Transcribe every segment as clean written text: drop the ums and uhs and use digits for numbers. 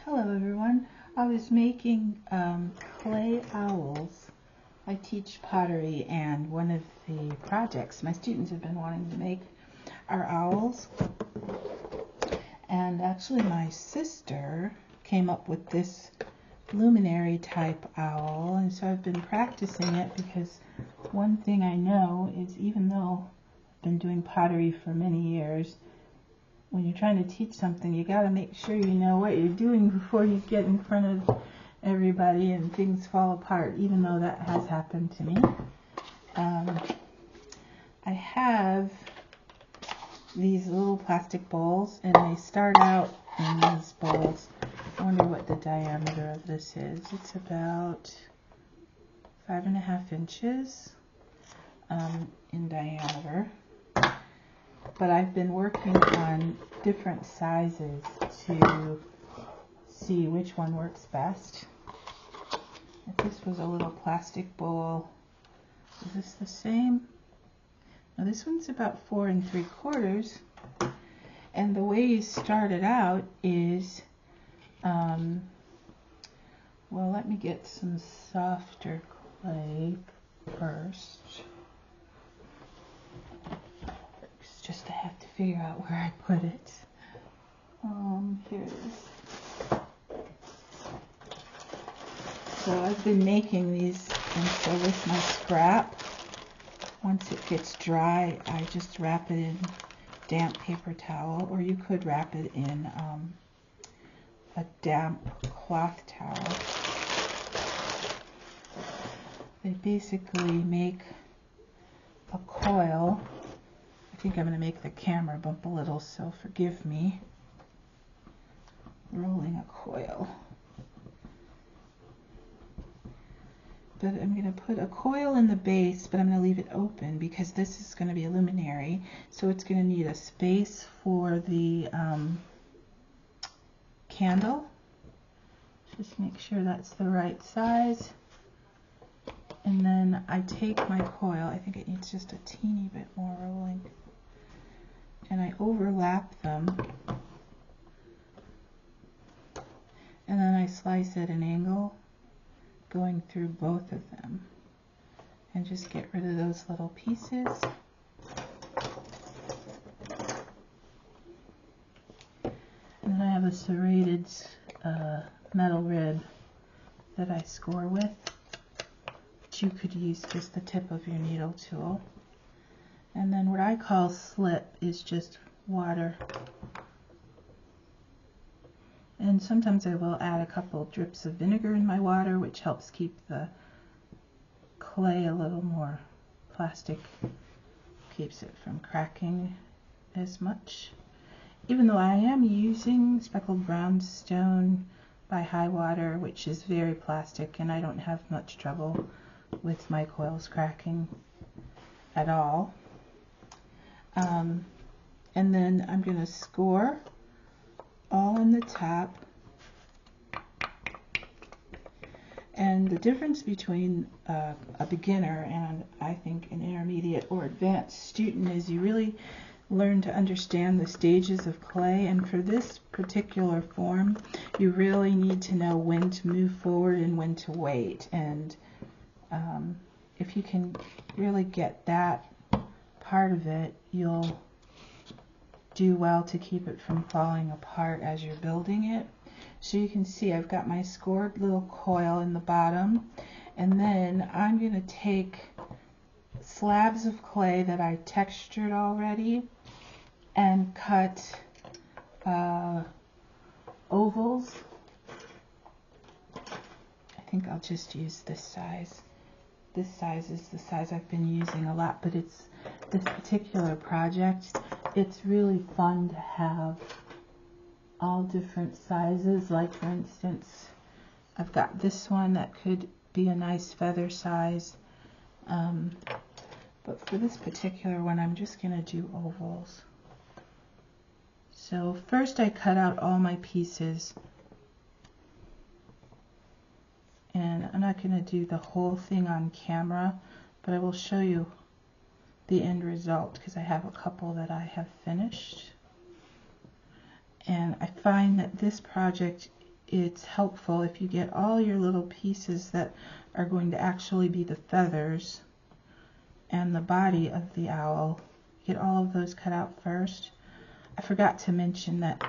Hello everyone. I was making clay owls. I teach pottery, and one of the projects my students have been wanting to make are owls. And actually my sister came up with this luminary type owl, and so I've been practicing it because one thing I know is, even though I've been doing pottery for many years, when you're trying to teach something, you got to make sure you know what you're doing before you get in front of everybody and things fall apart, even though that has happened to me. I have these little plastic bowls, and they start out in these bowls. I wonder what the diameter of this is. It's about 5.5 inches in diameter. But I've been working on different sizes to see which one works best. If this was a little plastic bowl, is this the same? Now this one's about 4 3/4. And the way you start it out is, well, let me get some softer clay first. Just to have to figure out where I put it. Here it is. So I've been making these, and so with my scrap, once it gets dry, I just wrap it in damp paper towel, or you could wrap it in a damp cloth towel. They basically make a coil. I think I'm going to make the camera bump a little, so forgive me. Rolling a coil. But I'm going to put a coil in the base, but I'm going to leave it open because this is going to be a luminary, so it's going to need a space for the candle. Just make sure that's the right size. And then I take my coil, I think it needs just a teeny bit more rolling, and I overlap them, and then I slice at an angle going through both of them, and just get rid of those little pieces. And then I have a serrated metal rib that I score with. You could use just the tip of your needle tool. And then what I call slip is just water. And sometimes I will add a couple drips of vinegar in my water, which helps keep the clay a little more plastic, keeps it from cracking as much. Even though I am using speckled brownstone by High Water, which is very plastic, and I don't have much trouble with my coils cracking at all. And then I'm going to score all on the top. And the difference between a beginner and, I think, an intermediate or advanced student is you really learn to understand the stages of clay, and for this particular form you really need to know when to move forward and when to wait. And if you can really get that part of it, you'll do well to keep it from falling apart as you're building it. So you can see I've got my scored little coil in the bottom, and then I'm going to take slabs of clay that I textured already and cut ovals. I think I'll just use this size. This size is the size I've been using a lot, but it's this particular project, it's really fun to have all different sizes. Like, for instance, I've got this one that could be a nice feather size, but for this particular one I'm just going to do ovals. So first I cut out all my pieces, and I'm not going to do the whole thing on camera, but I will show you the end result because I have a couple that I have finished. And I find that this project it's helpful if you get all your little pieces that are going to actually be the feathers and the body of the owl. Get all of those cut out first. I forgot to mention that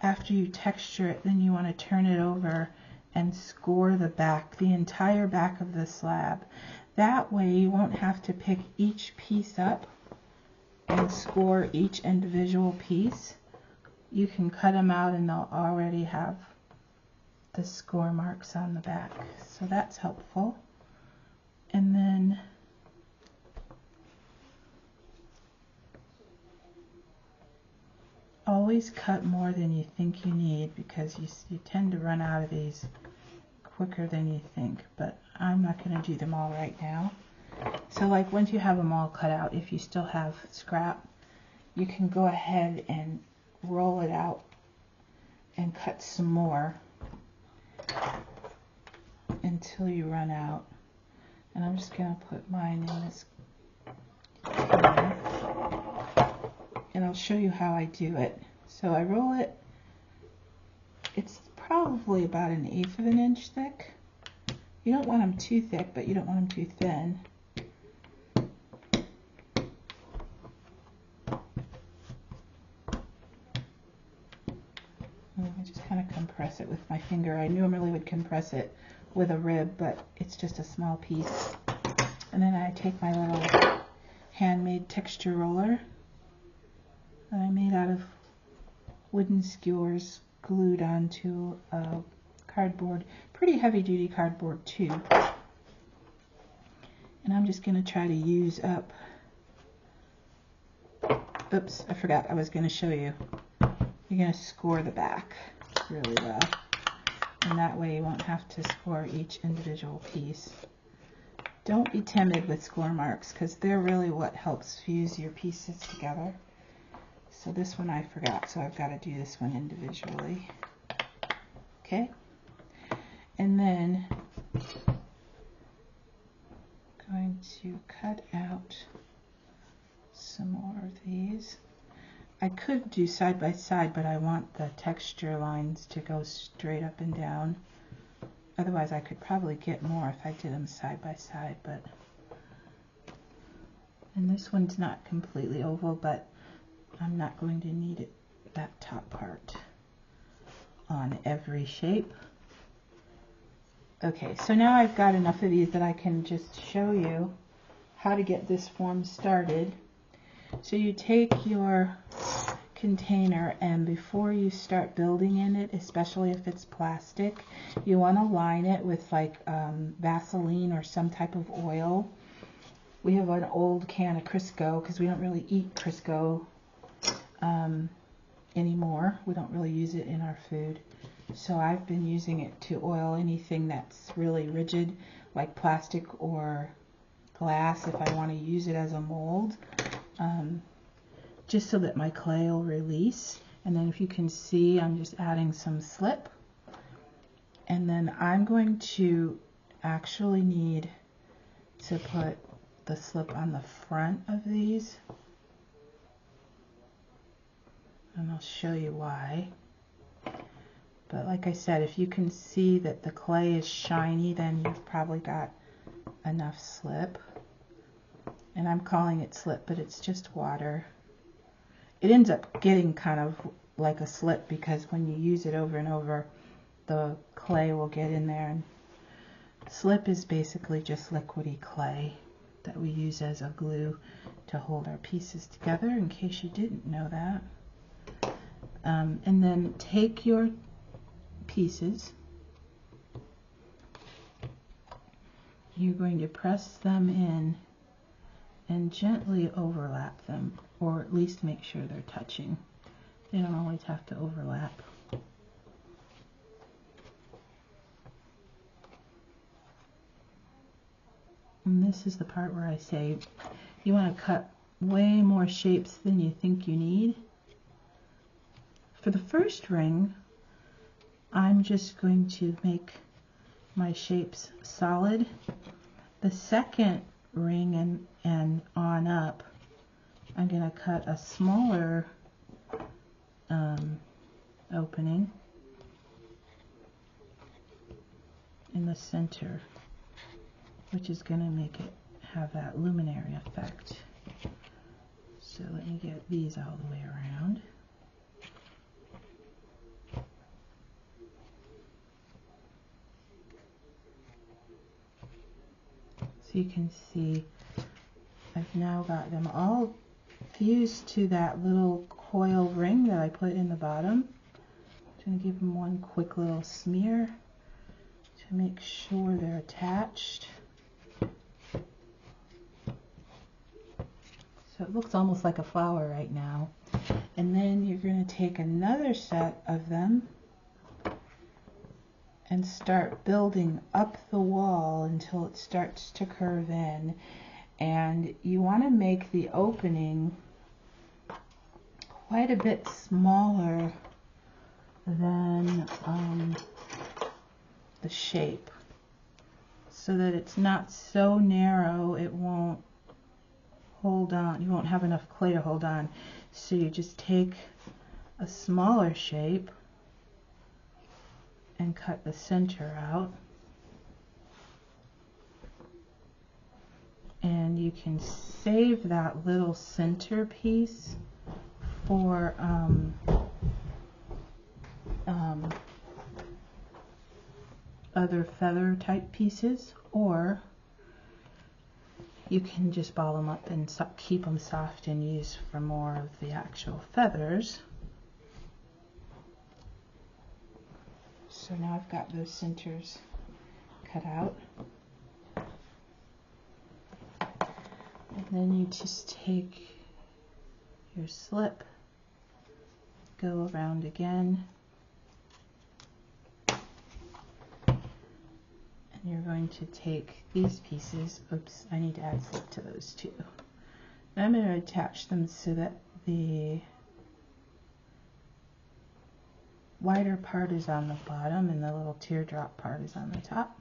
after you texture it, then you want to turn it over and score the back, the entire back of the slab. That way you won't have to pick each piece up and score each individual piece. You can cut them out and they'll already have the score marks on the back. So that's helpful. And then always cut more than you think you need, because you tend to run out of these quicker than you think, but I'm not going to do them all right now. So like once you have them all cut out, if you still have scrap, you can go ahead and roll it out and cut some more until you run out. And I'm just going to put mine in this corner, and I'll show you how I do it. So I roll it, it's probably about 1/8 of an inch thick. You don't want them too thick, but you don't want them too thin. I just kind of compress it with my finger. I normally would compress it with a rib, but it's just a small piece. And then I take my little handmade texture roller that I made out of wooden skewers glued onto a cardboard, pretty heavy duty cardboard too. And I'm just going to try to use up, oops, I forgot I was going to show you. You're going to score the back really well, and that way you won't have to score each individual piece. Don't be timid with score marks, because they're really what helps fuse your pieces together. So this one I forgot, so I've got to do this one individually. Okay, and then I'm going to cut out some more of these. I could do side by side, but I want the texture lines to go straight up and down. Otherwise I could probably get more if I did them side by side, but, and this one's not completely oval, but I'm not going to need it, that top part, on every shape. Okay, so now I've got enough of these that I can just show you how to get this form started. So you take your container, and before you start building in it, especially if it's plastic, you want to line it with like Vaseline or some type of oil. We have an old can of Crisco because we don't really eat Crisco anymore. We don't really use it in our food. So I've been using it to oil anything that's really rigid, like plastic or glass, if I want to use it as a mold. Just so that my clay will release. And then if you can see, I'm just adding some slip. And then I'm going to actually need to put the slip on the front of these. And I'll show you why. But like I said, if you can see that the clay is shiny, then you've probably got enough slip. And I'm calling it slip, but it's just water. It ends up getting kind of like a slip because when you use it over and over, the clay will get in there. And slip is basically just liquidy clay that we use as a glue to hold our pieces together, in case you didn't know that. And then take your pieces. You're going to press them in and gently overlap them, or at least make sure they're touching. They don't always have to overlap. And this is the part where I say you want to cut way more shapes than you think you need. For the first ring, I'm just going to make my shapes solid. The second ring and on up, I'm going to cut a smaller opening, in the center, which is going to make it have that luminary effect. So let me get these all the way around. So you can see I've now got them all fused to that little coil ring that I put in the bottom. I'm going to give them one quick little smear to make sure they're attached. So it looks almost like a flower right now. And then you're going to take another set of them and start building up the wall until it starts to curve in. And you want to make the opening quite a bit smaller than the shape, so that it's not so narrow it won't hold on. You won't have enough clay to hold on. So you just take a smaller shape and cut the center out. And you can save that little center piece for other feather type pieces, or you can just ball them up and keep them soft and use for more of the actual feathers. So now I've got those centers cut out. And then you just take your slip, go around again, and you're going to take these pieces. Oops, I need to add slip to those too. And I'm going to attach them so that the wider part is on the bottom and the little teardrop part is on the top.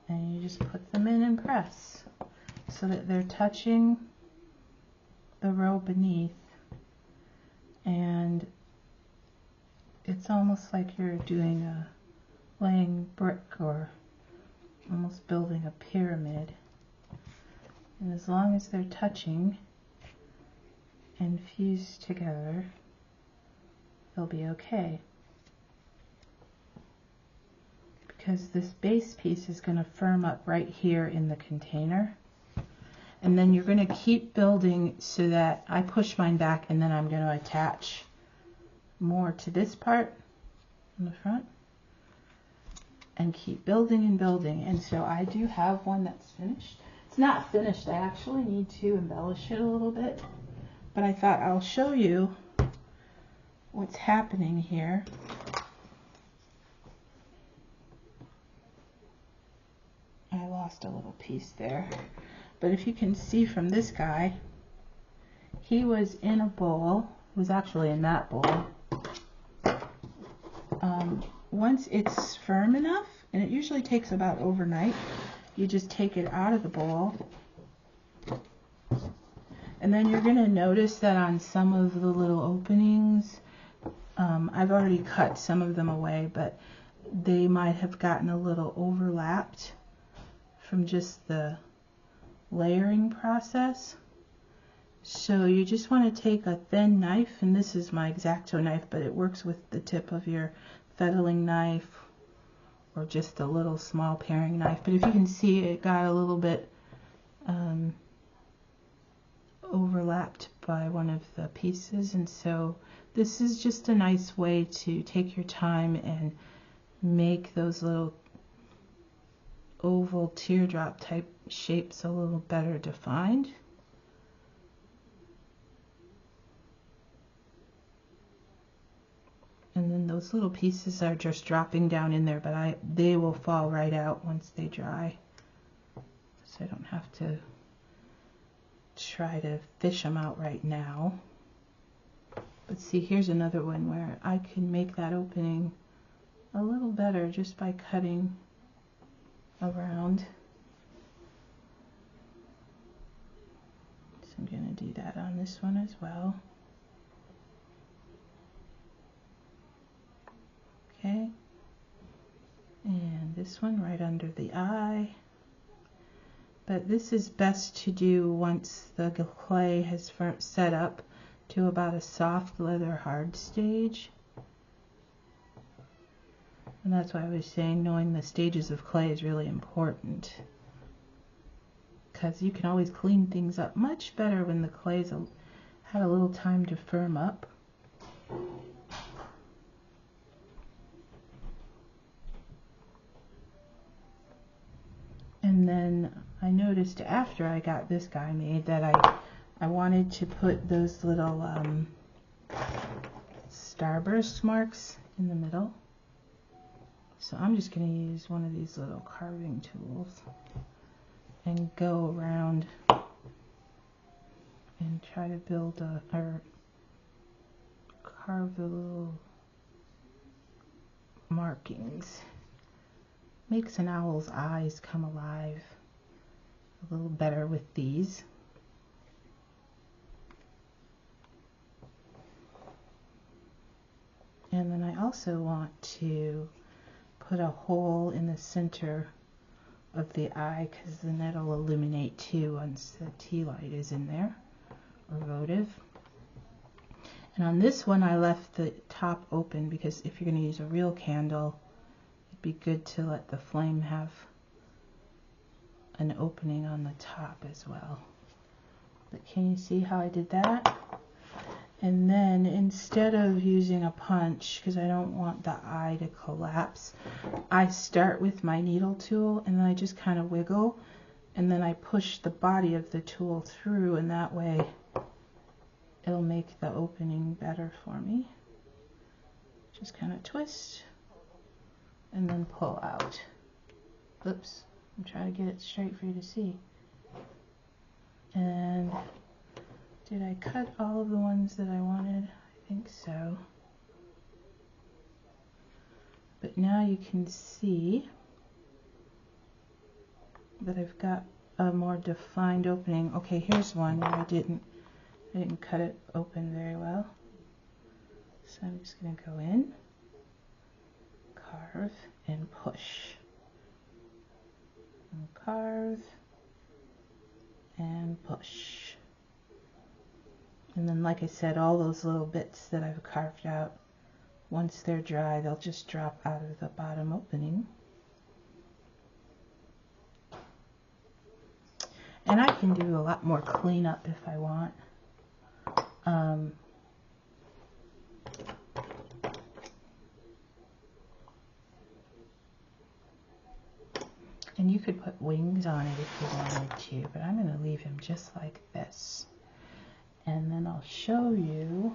And you just put them in and press so that they're touching the row beneath, and it's almost like you're laying brick or almost building a pyramid. And as long as they're touching and fused together, they'll be okay. Because this base piece is going to firm up right here in the container. And then you're going to keep building so that I push mine back, and then I'm going to attach more to this part in the front and keep building and building. And so I do have one that's finished. It's not finished. I actually need to embellish it a little bit, but I thought I'll show you what's happening here. I lost a little piece there. But if you can see from this guy, he was in a bowl, was actually in that bowl. Once it's firm enough, and it usually takes about overnight, you just take it out of the bowl. And then you're going to notice that on some of the little openings, I've already cut some of them away, but they might have gotten a little overlapped from just the layering process. So you just want to take a thin knife, and this is my X-Acto knife, but it works with the tip of your fettling knife or just a little small paring knife. But if you can see, it got a little bit overlapped by one of the pieces, and so this is just a nice way to take your time and make those little oval teardrop type shapes a little better defined. And then those little pieces are just dropping down in there, but they will fall right out once they dry. So I don't have to try to fish them out right now. But see, here's another one where I can make that opening a little better just by cutting around. So I'm going to do that on this one as well. Okay, and this one right under the eye. But this is best to do once the clay has set up to about a soft leather hard stage. And that's why I was saying knowing the stages of clay is really important, because you can always clean things up much better when the clay's had a little time to firm up. And then I noticed after I got this guy made that I wanted to put those little starburst marks in the middle. So I'm just going to use one of these little carving tools and go around and try to build or carve the little markings. Makes an owl's eyes come alive a little better with these. And then I also want to put a hole in the center of the eye, because then it'll illuminate too once the tea light is in there, or votive. And on this one I left the top open because if you're going to use a real candle, it'd be good to let the flame have an opening on the top as well. But can you see how I did that? And then instead of using a punch, because I don't want the eye to collapse, I start with my needle tool and then I just kind of wiggle, and then I push the body of the tool through, and that way it'll make the opening better for me. Just kind of twist and then pull out. Oops, I'm trying to get it straight for you to see. And did I cut all of the ones that I wanted? I think so. But now you can see that I've got a more defined opening. Okay, here's one where I didn't cut it open very well. So I'm just going to go in, carve, and push. And carve, and push. And then, like I said, all those little bits that I've carved out, once they're dry, they'll just drop out of the bottom opening. And I can do a lot more cleanup if I want. And you could put wings on it if you wanted to, but I'm going to leave him just like this. And then I'll show you.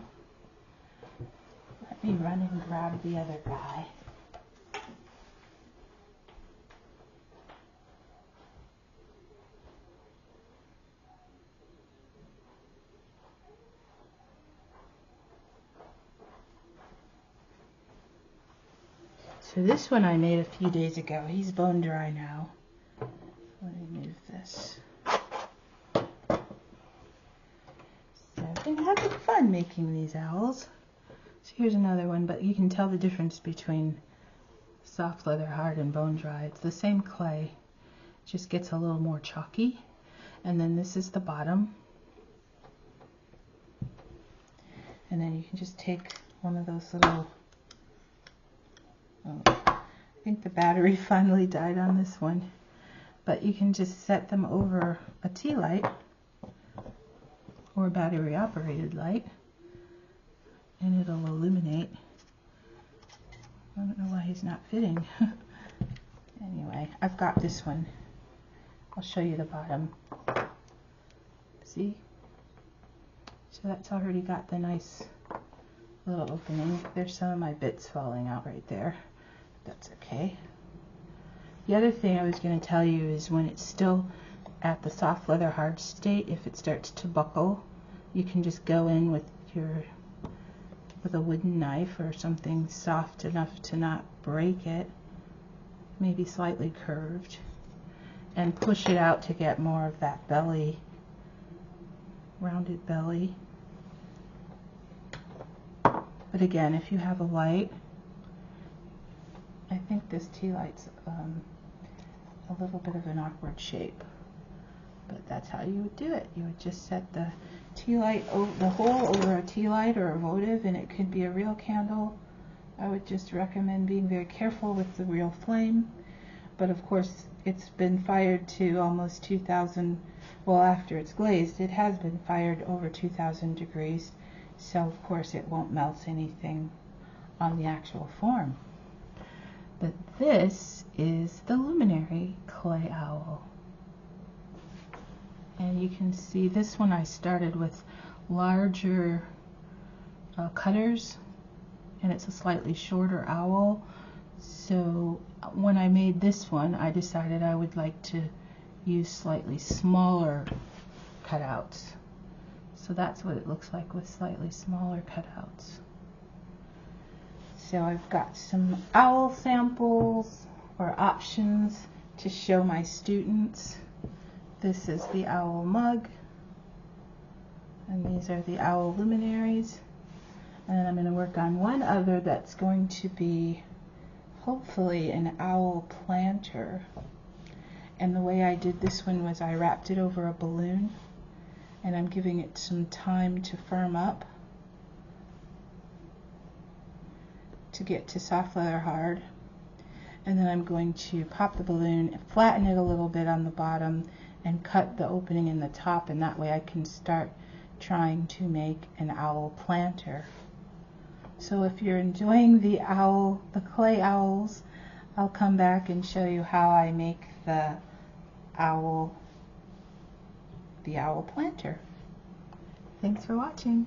Let me run and grab the other guy. So this one I made a few days ago. He's bone dry now. Let me move this. So I've been having fun making these owls. So here's another one, but you can tell the difference between soft leather hard and bone dry. It's the same clay, it just gets a little more chalky. And then this is the bottom. And then you can just take one of those little, I think the battery finally died on this one, but you can just set them over a tea light or a battery operated light and it'll illuminate. I don't know why he's not fitting. Anyway, I've got this one. I'll show you the bottom. See? So that's already got the nice little opening. There's some of my bits falling out right there. That's okay. The other thing I was going to tell you is when it's still at the soft leather hard state, if it starts to buckle, you can just go in with a wooden knife or something soft enough to not break it, maybe slightly curved, and push it out to get more of that belly, rounded belly. But again, if you have a light, I think this tea light's a little bit of an awkward shape, but that's how you would do it. You would just set the tea light, the hole over a tea light or a votive, and it could be a real candle. I would just recommend being very careful with the real flame, but of course it's been fired to almost 2,000, well, after it's glazed, it has been fired over 2,000 degrees, so of course it won't melt anything on the actual form. But this is the Luminaire clay owl. And you can see this one I started with larger cutters, and it's a slightly shorter owl. So when I made this one, I decided I would like to use slightly smaller cutouts. So that's what it looks like with slightly smaller cutouts. So I've got some owl samples or options to show my students. This is the owl mug, and these are the owl luminaries. And then I'm going to work on one other that's going to be hopefully an owl planter. And the way I did this one was I wrapped it over a balloon, and I'm giving it some time to firm up, to get to soft leather hard. And then I'm going to pop the balloon, flatten it a little bit on the bottom, and cut the opening in the top, and that way I can start trying to make an owl planter. So if you're enjoying the clay owls, I'll come back and show you how I make the owl planter. Thanks for watching.